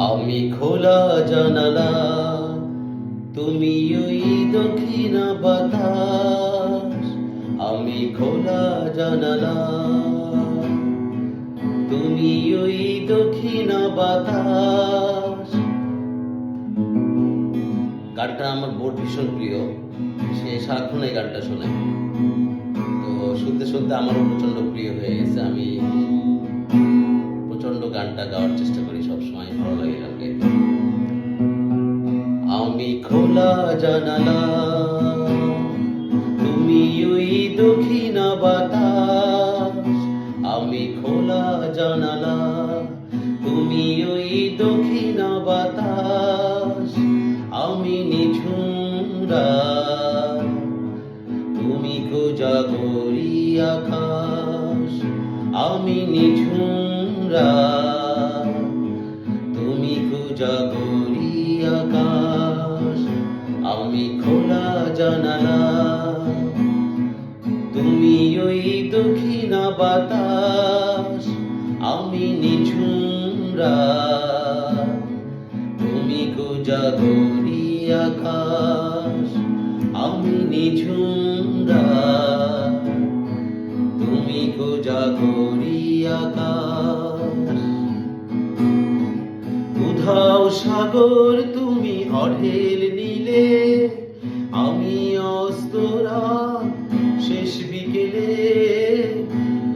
আমি খোলা জানালা, তুমি ওই দক্ষিণা বাতাস। আমি খোলা জানালা, তুমি ওই দক্ষিণা বাতাস। গানটা আমার বোর ভীষণ প্রিয়, সে সারাক্ষণ এই গানটা শোনে। তো শুনতে শুনতে আমারও প্রচণ্ড প্রিয় হয়ে গেছে। আমি প্রচণ্ড গানটা গাওয়ার চেষ্টা করি সবসময়, ভালো লাগে গান গাইতে। আমি খোলা জানালা, তুমি ওই দক্ষিণা বাতাস। আমি খোলা জানালা, তুমি ওই দক্ষিণা বাতাস। আমি নিঝুম রাত, তুমি কোজাগরী আকাশ। আমি নিঝুম রাত, তুমি কোজাগরী আকাশ। আমি খোলা জানালা, তুমি ওই দক্ষিণা বাতাস। আমি নিঝুম রাত, তুমি কোজাগরী আকাশ। আমি নিঝুম রাত, তুমি কোজাগরী আকাশ। উধাও সাগর তুমি অঢেল নীলে, আমি অস্তরা শেষ বিকেলে।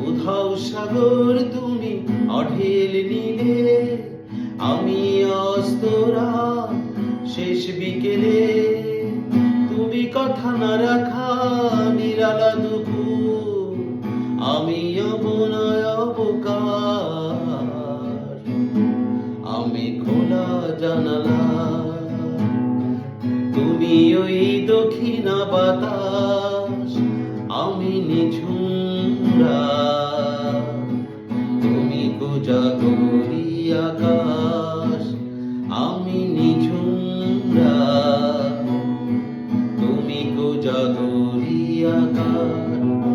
উধাও সাগর তুমি অঢেল নীলে, আমি অস্তরা শেষ বিকেলে। তুমি কথা না রাখা নিরালা দুপুর, আমি অবনয় অবকাশ। আমি খোলা জানালা, তুমি ওই দক্ষিণা বাতাস। আমি নিঝুম রাত, তুমি কোজাগরী আকাশ। আমি নিঝুম রাত, তুমি কোজাগরী আকাশ।